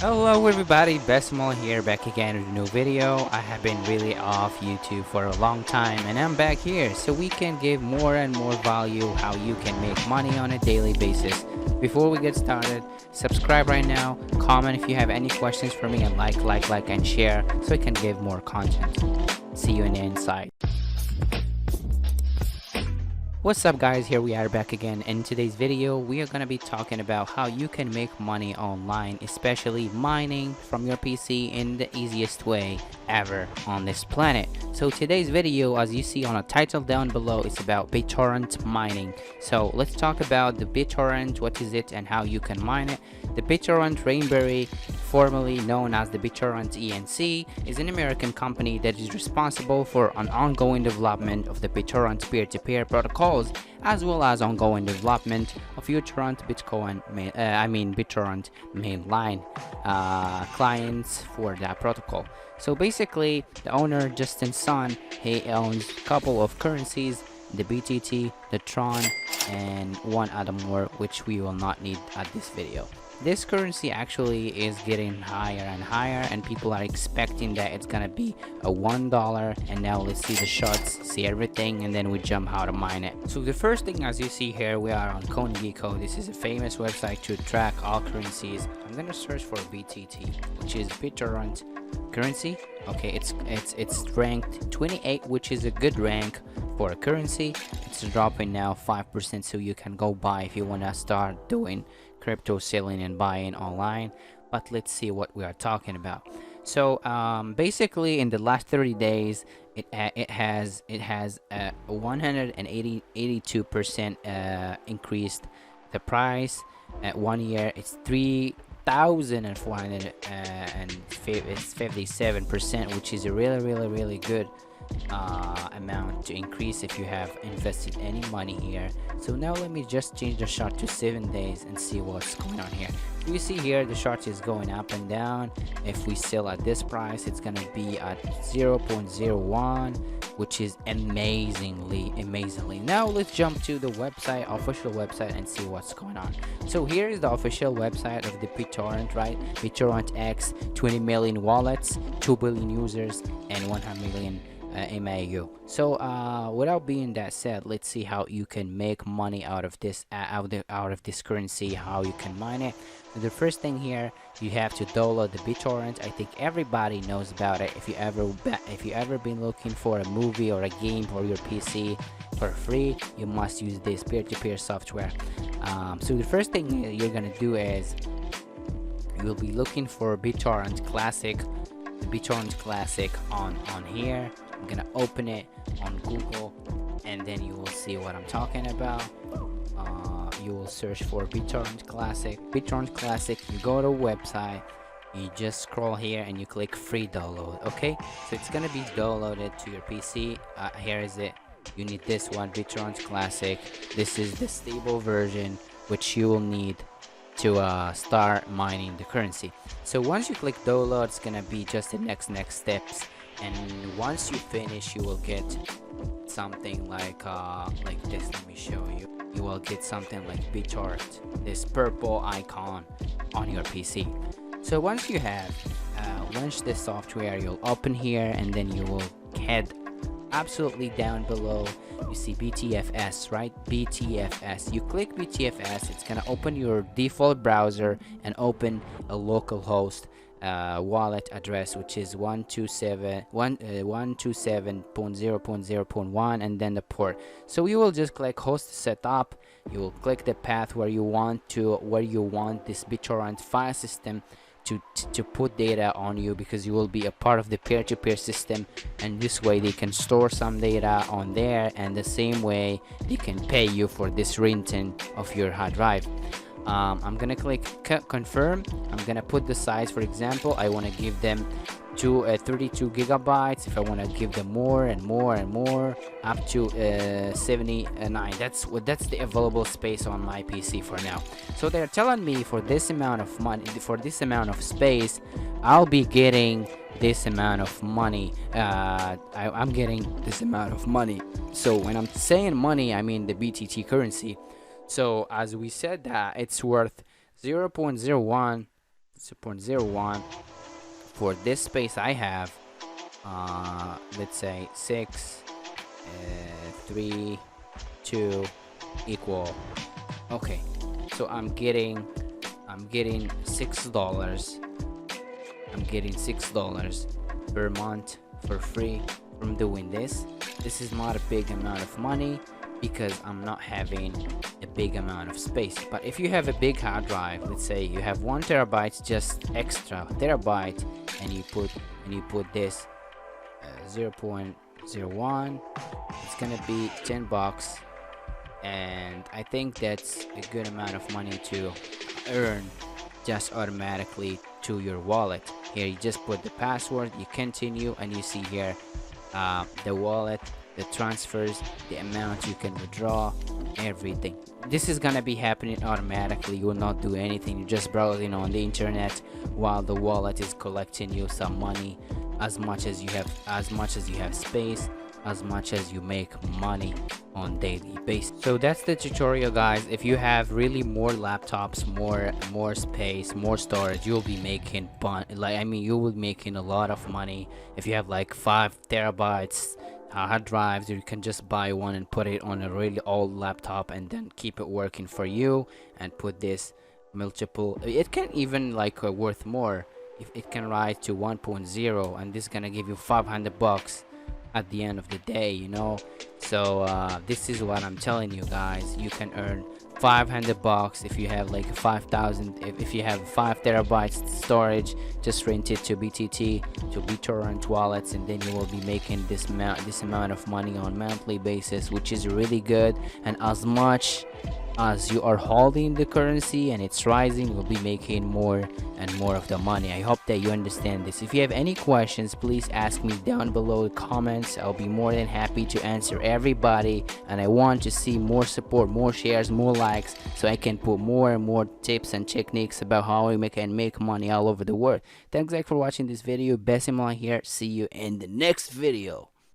Hello everybody, Besmal here, back again with a new video. I have been really off YouTube for a long time and I'm back here so we can give more and more value how you can make money on a daily basis. Before we get started, subscribe right now, comment if you have any questions for me, and like and share so I can give more content. See you in the inside. What's up guys, here we are back again. In today's video we are going to be talking about how you can make money online, especially mining from your PC in the easiest way ever on this planet. So today's video, as you see on a title down below, is about BitTorrent mining. So let's talk about the BitTorrent, what is it and how you can mine it. The BitTorrent Rainberry, formerly known as the BitTorrent ENC, is an American company that is responsible for an ongoing development of the BitTorrent peer-to-peer protocols, as well as ongoing development of BitTorrent BitTorrent mainline clients for that protocol. So basically, the owner, Justin's son, he owns a couple of currencies, the BTT, the Tron, and one other more, which we will not need at this video. This currency actually is getting higher and higher, and people are expecting that it's gonna be a $1. And now let's see the charts, see everything, and then we jump how to mine it. So the first thing, as you see here, we are on CoinGecko. This is a famous website to track all currencies. I'm gonna search for BTT, which is BitTorrent currency. Okay, it's ranked 28, which is a good rank for a currency. It's dropping now 5%, so you can go buy if you want to start doing crypto selling and buying online. But let's see what we are talking about. So basically in the last 30 days it has 182% increased the price. At 1 year it's 3,457%, which is a really good amount to increase if you have invested any money here. So now let me just change the chart to 7 days and see what's going on here. You see here the chart is going up and down. If we sell at this price, it's gonna be at 0.01, which is amazingly. Now let's jump to the website, official website, and see what's going on. So here is the official website of the BitTorrent, right? BitTorrent X, 20 million wallets, 2 billion users, and 100 million MAU. So without being that said, let's see how you can make money out of this this currency, how you can mine it. So the first thing here, you have to download the BitTorrent. I think everybody knows about it. If you ever been looking for a movie or a game for your PC for free, you must use this peer-to-peer software. So the first thing you're gonna do is you'll be looking for BitTorrent Classic, the BitTorrent Classic on here. I'm gonna open it on Google, and then you will see what I'm talking about. You will search for BitTorrent Classic. BitTorrent Classic, you go to a website, you just scroll here and you click free download. Okay, so it's gonna be downloaded to your PC. Here is it. You need this one, BitTorrent Classic. This is the stable version which you will need to start mining the currency. So once you click download, it's gonna be just the next steps, and once you finish, you will get something like this. Let me show you. You will get something like BitTorrent, this purple icon on your PC. So once you have launched the software, you'll open here, and then you will head absolutely down below. You see BTFS, right? BTFS. You click BTFS, it's gonna open your default browser and open a local host wallet address, which is 127.0.0.1, and then the port. So you will just click host setup. You will click the path where you want this BitTorrent file system to put data on you, because you will be a part of the peer-to-peer system, and this way they can store some data on there, and the same way they can pay you for this renting of your hard drive. I'm gonna click confirm. I'm gonna put the size. For example, I want to give them 32 gigabytes. If I want to give them more and more up to 79, that's the available space on my PC for now. So they're telling me for this amount of money, for this amount of space, I'll be getting this amount of money. I'm getting this amount of money. So when I'm saying money, I mean the BTT currency. So as we said, that it's worth 0.01 0.01. For this space I have, let's say 6 3 2 equal. Okay, so I'm getting $6. I'm getting $6 per month for free from doing this. This is not a big amount of money because I'm not having a big amount of space. But if you have a big hard drive, let's say you have 1 terabyte, just extra terabyte, and you put this 0.01, it's gonna be $10, and I think that's a good amount of money to earn just automatically to your wallet. Here you just put the password, you continue, and you see here the wallet, the transfers, the amount you can withdraw, everything. This is gonna be happening automatically. You will not do anything. You're just browsing on the internet while the wallet is collecting you some money, as much as you have space, as much as you make money on daily basis. So that's the tutorial, guys. If you have really more laptops, more space, more storage, you'll be making you will be making a lot of money. If you have like 5 terabytes hard drives, you can just buy one and put it on a really old laptop and then keep it working for you, and put this multiple, it can even like worth more if it can rise to 1.0, and this is gonna give you $500 at the end of the day, you know. So this is what I'm telling you, guys. You can earn $500 if you have like 5,000, if you have 5 terabytes storage. Just rent it to BTT, to BitTorrent wallets, and then you will be making this amount of money on monthly basis, which is really good. And as much as you are holding the currency and it's rising, you'll be making more and more of the money. I hope that you understand this. If you have any questions, please ask me down below in the comments. I'll be more than happy to answer everybody, and I want to see more support, more shares, more likes, so I can put more and more tips and techniques about how we can make money all over the world. Thanks guys for watching this video. Bessimla here. See you in the next video.